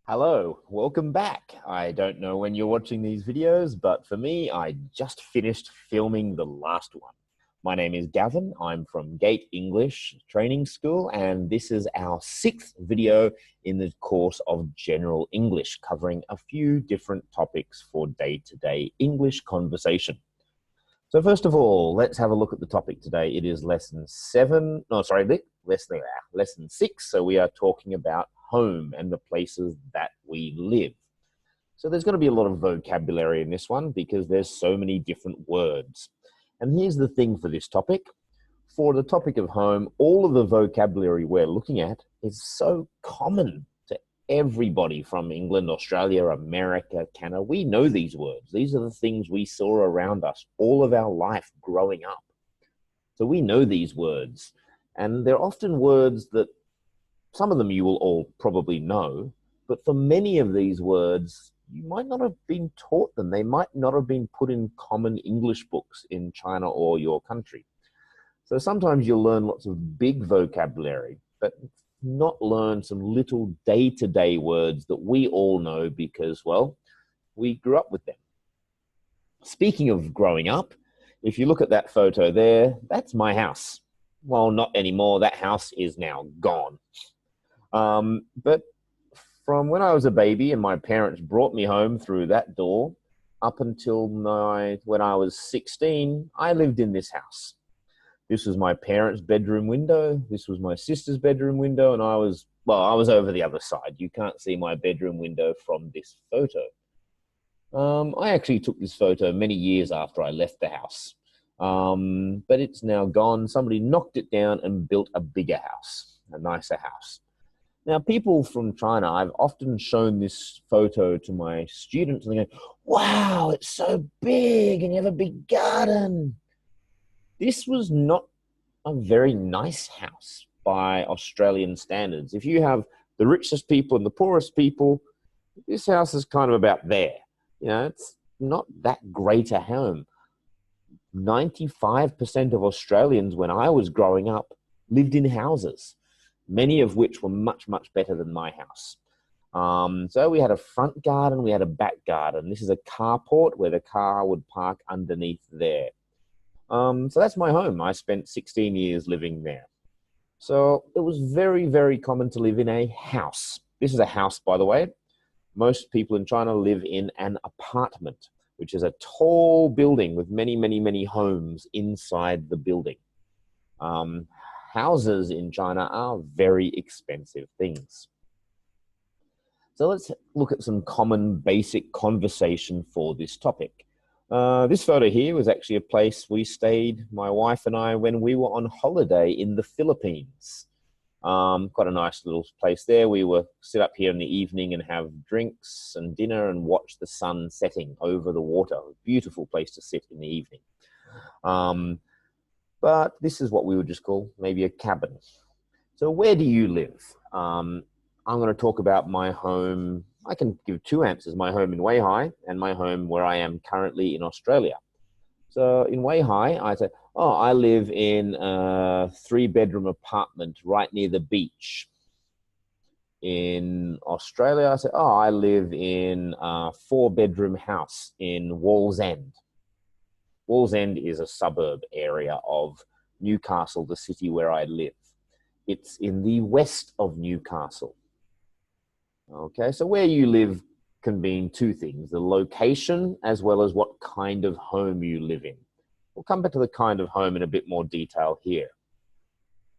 Hello, welcome back. I don't know when you're watching these videos, but for me, I just finished filming the last one. My name is Gavin. I'm from Gate English Training School, and this is our 6th video in the course of General English, covering a few different topics for day-to-day English conversation. So first of all, let's have a look at the topic today. It is lesson 6. So we are talking about home and the places that we live. So there's going to be a lot of vocabulary in this one because there's so many different words. And here's the thing for this topic. For the topic of home, all of the vocabulary we're looking at is so common to everybody from England, Australia, America, Canada. We know these words. These are the things we saw around us all of our life growing up. So we know these words. And they're often words that some of them you will all probably know, but for many of these words, you might not have been taught them. They might not have been put in common English books in China or your country. So sometimes you'll learn lots of big vocabulary, but not learn some little day-to-day words that we all know because, well, we grew up with them. Speaking of growing up, if you look at that photo there, that's my house. Well, not anymore. That house is now gone. But from when I was a baby and my parents brought me home through that door up until when I was 16, I lived in this house. This was my parents' bedroom window. This was my sister's bedroom window. And I was over the other side. You can't see my bedroom window from this photo. I actually took this photo many years after I left the house. But it's now gone. Somebody knocked it down and built a bigger house, a nicer house. Now, people from China, I've often shown this photo to my students and they go, wow, it's so big and you have a big garden. This was not a very nice house by Australian standards. If you have the richest people and the poorest people, this house is kind of about there. You know, it's not that great a home. 95% of Australians, when I was growing up, lived in houses, many of which were much, much better than my house. So we had a front garden, we had a back garden. This is a carport where the car would park underneath there. So that's my home. I spent 16 years living there. So it was very, very common to live in a house. This is a house, by the way. Most people in China live in an apartment, which is a tall building with many, many, many homes inside the building. Houses in China are very expensive things. So let's look at some common basic conversation for this topic. This photo here was actually a place we stayed, my wife and I, when we were on holiday in the Philippines. Quite a nice little place there. We would sit up here in the evening and have drinks and dinner and watch the sun setting over the water. A beautiful place to sit in the evening. But this is what we would just call maybe a cabin. So where do you live? I'm going to talk about my home. I can give two answers, my home in Weihai and my home where I am currently in Australia. So in Weihai, I say, I live in a 3-bedroom apartment right near the beach. In Australia, I say, I live in a 4-bedroom house in Wallsend. Wallsend is a suburb area of Newcastle, the city where I live. It's in the west of Newcastle. Okay, so where you live can mean two things, the location as well as what kind of home you live in. We'll come back to the kind of home in a bit more detail here.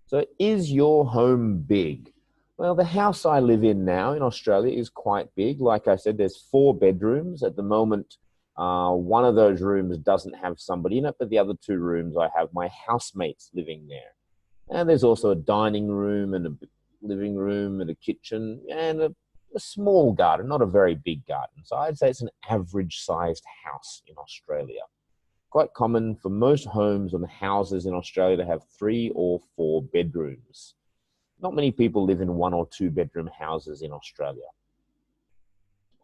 So is your home big? Well, the house I live in now in Australia is quite big. Like I said, there's 4 bedrooms. At the moment, one of those rooms doesn't have somebody in it, but the other 2 rooms I have my housemates living there. And there's also a dining room and a living room and a kitchen and a small garden, not a very big garden. So I'd say it's an average-sized house in Australia. Quite common for most homes and houses in Australia to have 3 or 4 bedrooms. Not many people live in 1 or 2 bedroom houses in Australia.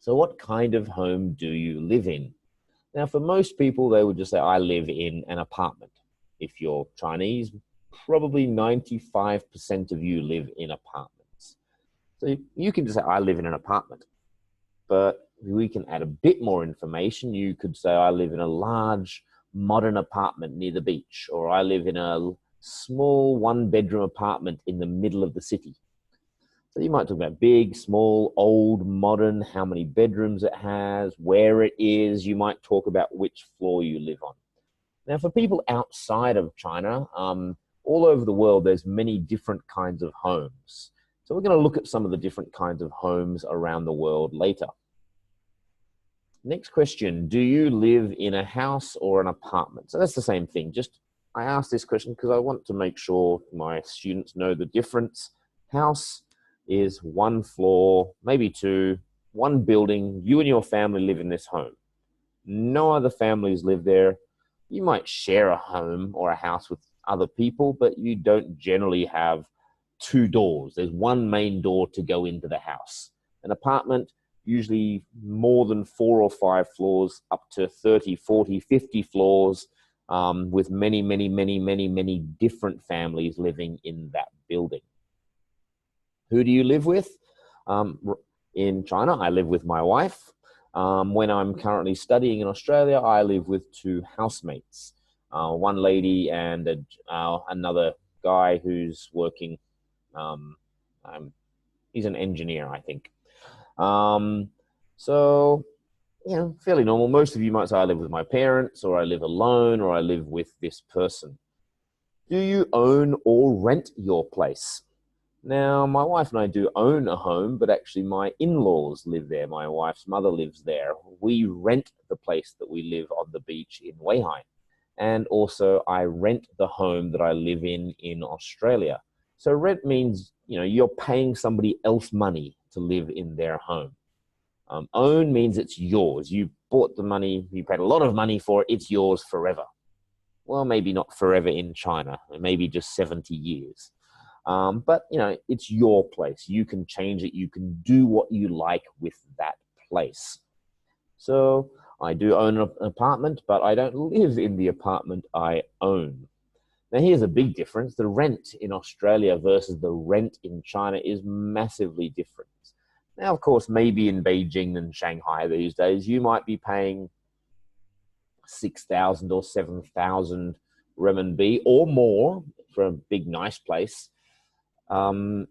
So what kind of home do you live in? Now, for most people, they would just say, I live in an apartment. If you're Chinese, probably 95% of you live in apartments. So you can just say, I live in an apartment. But we can add a bit more information. You could say, I live in a large modern apartment near the beach, or I live in a small one-bedroom apartment in the middle of the city. So you might talk about big, small, old, modern, how many bedrooms it has, where it is. You might talk about which floor you live on. Now, for people outside of China, all over the world, there's many different kinds of homes. So we're going to look at some of the different kinds of homes around the world later. Next question, do you live in a house or an apartment? So that's the same thing. Just I asked this question because I want to make sure my students know the difference. House is one floor, maybe two, one building. You and your family live in this home. No other families live there. You might share a home or a house with other people, but you don't generally have two doors. There's one main door to go into the house. An apartment, usually more than 4 or 5 floors, up to 30, 40, 50 floors, with many, many, many, many, many different families living in that building. Who do you live with? In China, I live with my wife. When I'm currently studying in Australia, I live with 2 housemates, one lady and another guy who's working. He's an engineer, I think. So, fairly normal. Most of you might say I live with my parents, or I live alone, or I live with this person. Do you own or rent your place? Now, my wife and I do own a home, but actually my in-laws live there. My wife's mother lives there. We rent the place that we live on the beach in Weihai. And also I rent the home that I live in Australia. So rent means, you're paying somebody else money to live in their home. Own means it's yours. You bought the money, you paid a lot of money for it, it's yours forever. Well, maybe not forever in China, maybe just 70 years. But, it's your place. You can change it. You can do what you like with that place. So I do own an apartment, but I don't live in the apartment I own. Now, here's a big difference. The rent in Australia versus the rent in China is massively different. Now, of course, maybe in Beijing and Shanghai these days, you might be paying 6,000 or 7,000 renminbi or more for a big, nice place. For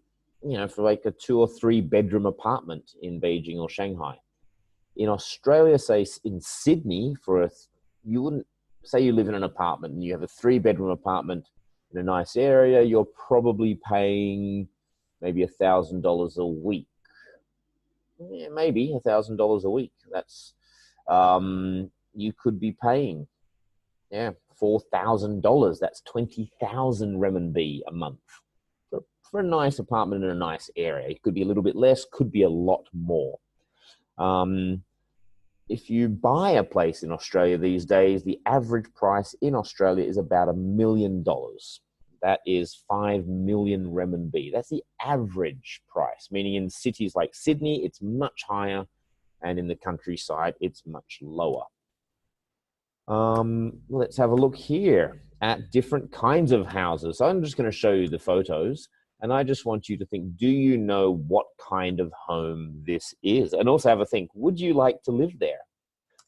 like a 2 or 3 bedroom apartment in Beijing or Shanghai. In Australia, say in Sydney, you wouldn't say you live in an apartment and you have a 3 bedroom apartment in a nice area, you're probably paying maybe $1,000 a week. Yeah, maybe $1,000 a week. That's you could be paying $4,000. That's 20,000 renminbi a month for a nice apartment in a nice area. It could be a little bit less, could be a lot more. If you buy a place in Australia these days, the average price in Australia is about $1 million. That is 5 million renminbi. That's the average price, meaning in cities like Sydney, it's much higher, and in the countryside, it's much lower. Let's have a look here at different kinds of houses. So I'm just going to show you the photos, and I just want you to think, do you know what kind of home this is? And also have a think, would you like to live there?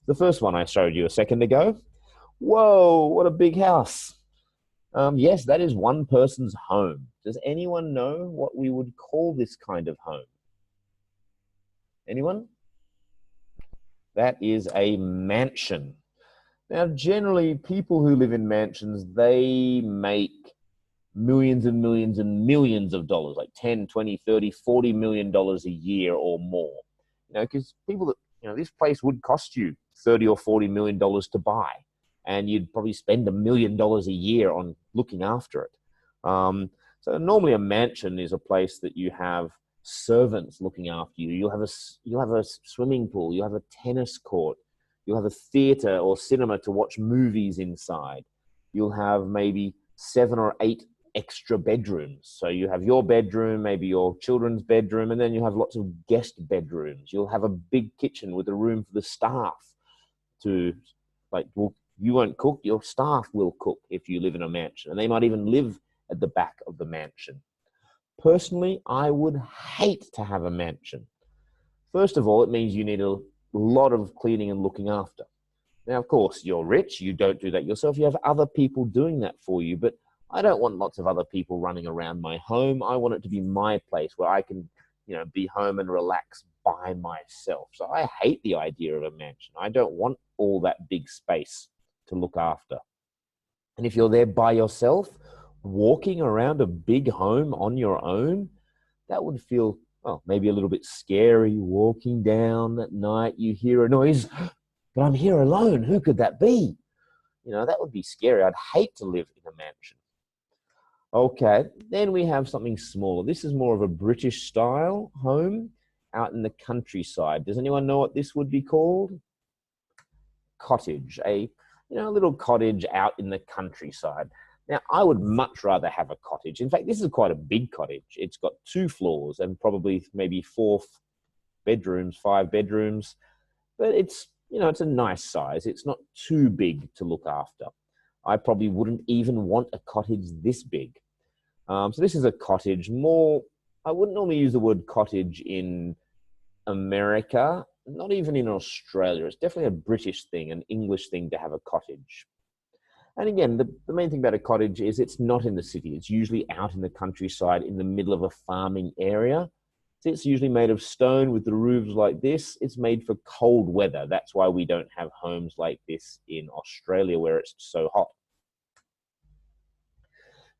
The first one I showed you a second ago. Whoa, what a big house. Yes, that is one person's home. Does anyone know what we would call this kind of home? Anyone? That is a mansion. Now, generally, people who live in mansions, they make millions and millions and millions of dollars, like 10, 20, 30, $40 million a year or more. Because people that, this place would cost you 30 or $40 million to buy, and you'd probably spend $1 million a year on looking after it. So normally a mansion is a place that you have servants looking after you. You'll have a swimming pool. You'll have a tennis court. You'll have a theater or cinema to watch movies inside. You'll have maybe 7 or 8 extra bedrooms. So you have your bedroom, maybe your children's bedroom, and then you have lots of guest bedrooms. You'll have a big kitchen with a room for the staff to, you won't cook, your staff will cook if you live in a mansion. And they might even live at the back of the mansion. Personally, I would hate to have a mansion. First of all, it means you need a lot of cleaning and looking after. Now, of course, you're rich. You don't do that yourself. You have other people doing that for you. But I don't want lots of other people running around my home. I want it to be my place where I can, be home and relax by myself. So I hate the idea of a mansion. I don't want all that big space to look after. And if you're there by yourself, walking around a big home on your own, that would feel, maybe a little bit scary. Walking down at night, you hear a noise, but I'm here alone. Who could that be? That would be scary. I'd hate to live in a mansion. Okay, then we have something smaller. This is more of a British style home out in the countryside. Does anyone know what this would be called? Cottage, a little cottage out in the countryside. Now, I would much rather have a cottage. In fact, this is quite a big cottage. It's got 2 floors and probably maybe 4 bedrooms, 5 bedrooms. But it's a nice size. It's not too big to look after. I probably wouldn't even want a cottage this big. So this is a cottage. I wouldn't normally use the word cottage in America, not even in Australia. It's definitely a British thing, an English thing to have a cottage. And again, the main thing about a cottage is it's not in the city. It's usually out in the countryside in the middle of a farming area. It's usually made of stone with the roofs like this. It's made for cold weather. That's why we don't have homes like this in Australia where it's so hot.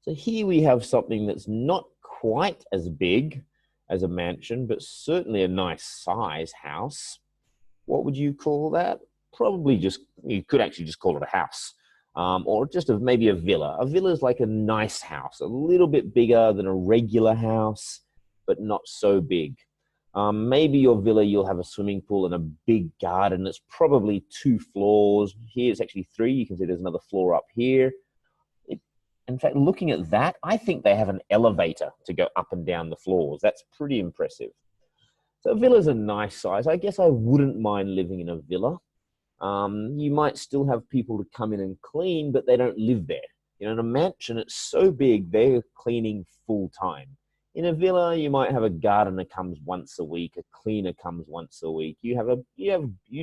So here we have something that's not quite as big as a mansion, but certainly a nice size house. What would you call that? Probably you could actually just call it a house. Or just maybe a villa. A villa is like a nice house, a little bit bigger than a regular house, but not so big. Maybe your villa, you'll have a swimming pool and a big garden. It's probably 2 floors. Here it's actually 3. You can see there's another floor up here. In fact, looking at that, I think they have an elevator to go up and down the floors. That's pretty impressive. So a villa's a nice size. I guess I wouldn't mind living in a villa. You might still have people to come in and clean, but they don't live there. In a mansion, it's so big, they're cleaning full time. In a villa, you might have a gardener comes once a week, a cleaner comes once a week. You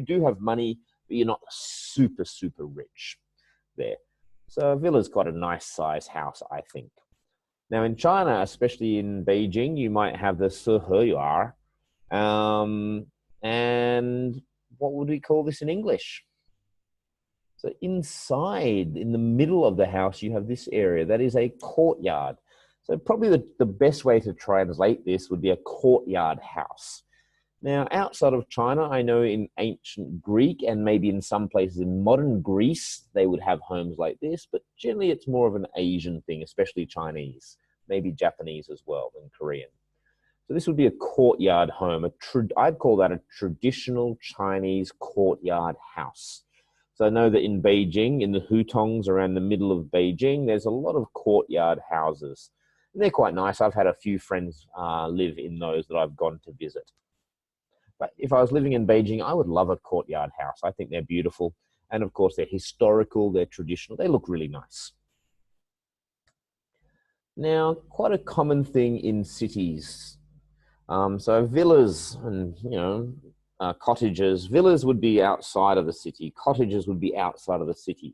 do have money, but you're not super, super rich there. So a villa's quite a nice size house, I think. Now in China, especially in Beijing, you might have the Courtyard. And what would we call this in English? So inside, in the middle of the house, you have this area. That is a courtyard. So probably the best way to translate this would be a courtyard house. Now, outside of China, I know in ancient Greek and maybe in some places in modern Greece, they would have homes like this, but generally it's more of an Asian thing, especially Chinese, maybe Japanese as well, and Korean. So this would be a courtyard home. I'd call that a traditional Chinese courtyard house. So I know that in Beijing, in the hutongs around the middle of Beijing, there's a lot of courtyard houses. And they're quite nice. I've had a few friends live in those that I've gone to visit. But if I was living in Beijing, I would love a courtyard house. I think they're beautiful. And of course, they're historical, they're traditional. They look really nice. Now, quite a common thing in cities. So villas and, cottages. Villas would be outside of the city. Cottages would be outside of the city.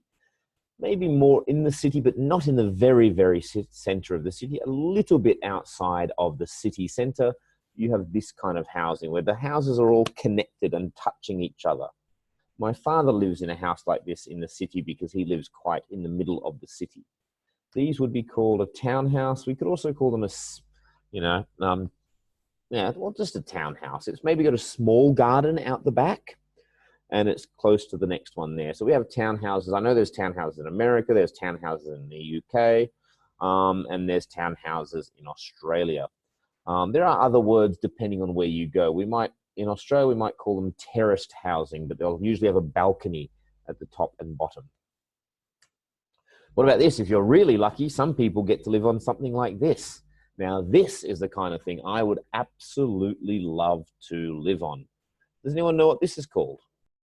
Maybe more in the city, but not in the very, very center of the city. A little bit outside of the city center, you have this kind of housing where the houses are all connected and touching each other. My father lives in a house like this in the city because he lives quite in the middle of the city. These would be called a townhouse. We could also call them just a townhouse. It's maybe got a small garden out the back and it's close to the next one there. So we have townhouses. I know there's townhouses in America, there's townhouses in the UK, and there's townhouses in Australia. There are other words depending on where you go. In Australia, we might call them terraced housing, but they'll usually have a balcony at the top and bottom. What about this? If you're really lucky, some people get to live on something like this. Now, this is the kind of thing I would absolutely love to live on. Does anyone know what this is called?